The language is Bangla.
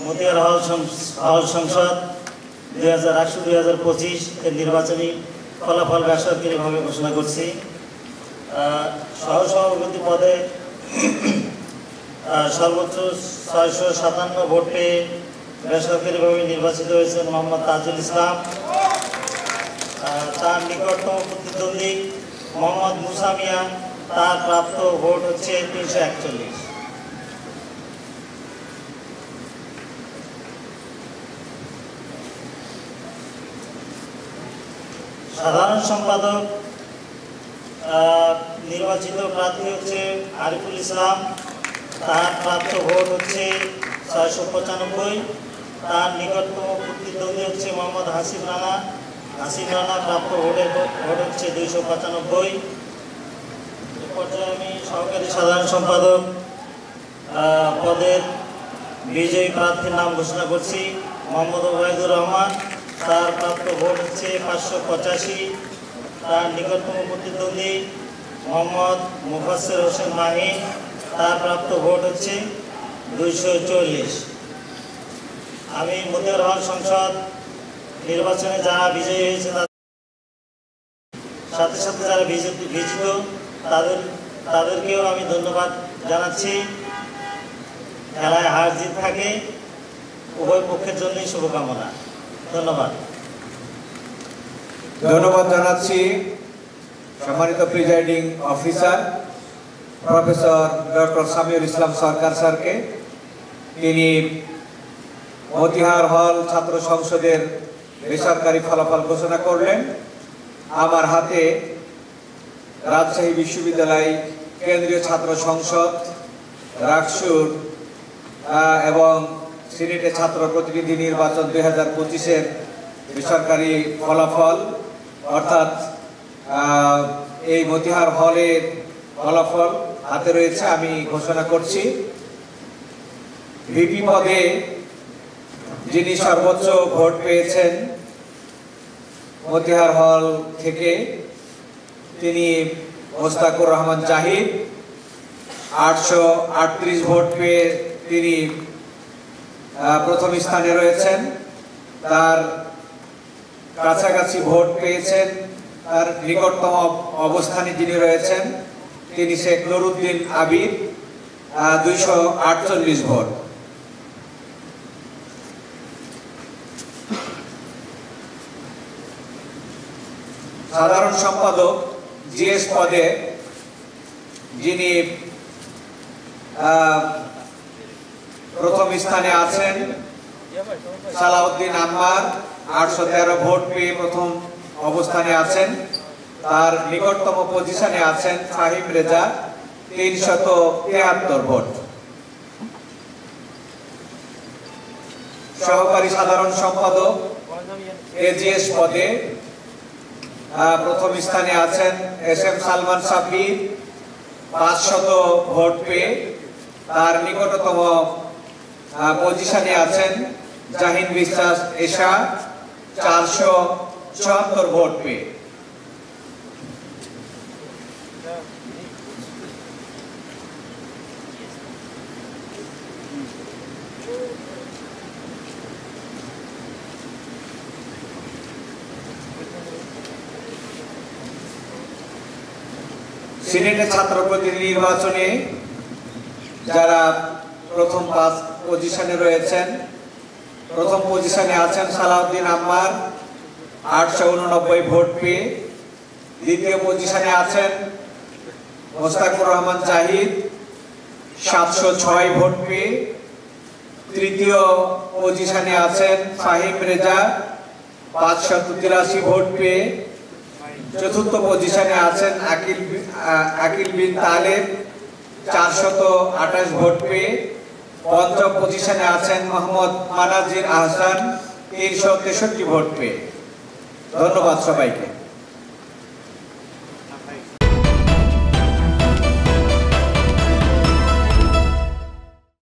মতিয়ার হল সংসদ 2018-2025 এর নির্বাচনী ফলাফল বেসরকারিভাবে ঘোষণা করছি। সহসভাপতি পদে সর্বোচ্চ 657 ভোট পেয়ে বেসরকারিভাবে নির্বাচিত হয়েছেন মোহাম্মদ তাজুল ইসলাম। তার নিকটতম প্রতিদ্বন্দ্বী মোহাম্মদ মুসা মিয়া, তার প্রাপ্ত ভোট হচ্ছে 341। সাধারণ সম্পাদক নির্বাচিত প্রার্থী হচ্ছে আরিফুল ইসলাম, তার প্রাপ্ত ভোট হচ্ছে 695। তার নিকটতম প্রতিদ্বন্দ্বী হচ্ছে মোহাম্মদ হাসিব রানা, প্রাপ্ত ভোট হচ্ছে 295। এ পর্যায়ে আমি সহকারী সাধারণ সম্পাদক পদের বিজয়ী প্রার্থীর নাম ঘোষণা করছি। মোহাম্মদ ওবায়দুর রহমান, তার প্রাপ্ত ভোট হচ্ছে 585। তার নিকটতম প্রতিদ্বন্দ্বী মোহাম্মদ মুফাসসির হোসেন মাহিন, তার প্রাপ্ত ভোট হচ্ছে 240। আমি মতিয়ার হল সংসদ নির্বাচনে যারা বিজয়ী হয়েছে সাথে সাথে যারা বিজিত তাদেরকেও আমি ধন্যবাদ জানাচ্ছি। খেলায় হার জিত থাকে, উভয় পক্ষের জন্যই শুভকামনা। ধন্যবাদ জানাচ্ছি সম্মানিত presiding officer professor doctor Samiul Islam Sarkar স্যারকে। তিনি মতিহার হল ছাত্র সংসদের বেসরকারি ফলাফল ঘোষণা করলেন। আমার হাতে রাজশাহী বিশ্ববিদ্যালয় কেন্দ্রীয় ছাত্র সংসদ, রাকসুর এবং সিনেটে ছাত্র প্রতিনিধি নির্বাচন 2025-এর বেসরকারি ফলাফল, অর্থাৎ এই মতিহার হলের ফলাফল হাতে রয়েছে। আমি ঘোষণা করছি, ভিপি পদে যিনি সর্বোচ্চ ভোট পেয়েছেন মতিহার হল থেকে, তিনি মোস্তাকুর রহমান জাহিদ। 838 ভোট পেয়ে তিনি প্রথম স্থানে রয়েছেন। তার কাছাকাছি ভোট পেয়েছেন, তার নিকটতম অবস্থানে যিনি রয়েছেন তিনি শেখ নুরুদ্দিন আবিদ, 248 ভোট। সাধারণ সম্পাদক জিএস পদে যিনি প্রথম স্থানে আছেন সালাউদ্দিন আম্মার, 813 ভোট পেয়ে প্রথম অবস্থানে আছেন। তার নিকটতম পজিশনে আছেন ফাহিম রেজা, 373 ভোট। সহকারী সাধারণ সম্পাদক এজিএস পদে প্রথম স্থানে আছেন এসএম সালমান সাব্বির, 500 ভোট পেয়ে। তার নিকটতম পজিশনে আছেন জাহিন বিশ্বাস এশা, 474 ভোট পেয়ে। সিনেটের ছাত্র প্রতিনিধি নির্বাচনে যারা প্রথম 5 পজিশনে রয়েছেন, প্রথম পজিশনে আছেন সালাউদ্দিন আম্মার, 889 ভোট পেয়ে। দ্বিতীয় পজিশনে আছেন মোস্তাকুর রহমান জাহিদ, 706 ভোট পেয়ে। তৃতীয় পজিশনে আছেন ফাহিম রেজা, 583 ভোট পেয়ে। চতুর্থ পজিশনে আছেন আকিল বিন তালেব, 428 ভোট পেয়ে। পঞ্চম পজিশনে আছেন মোহাম্মদ মানাজির আহসান, 363 ভোট পেয়ে। ধন্যবাদ সবাইকে।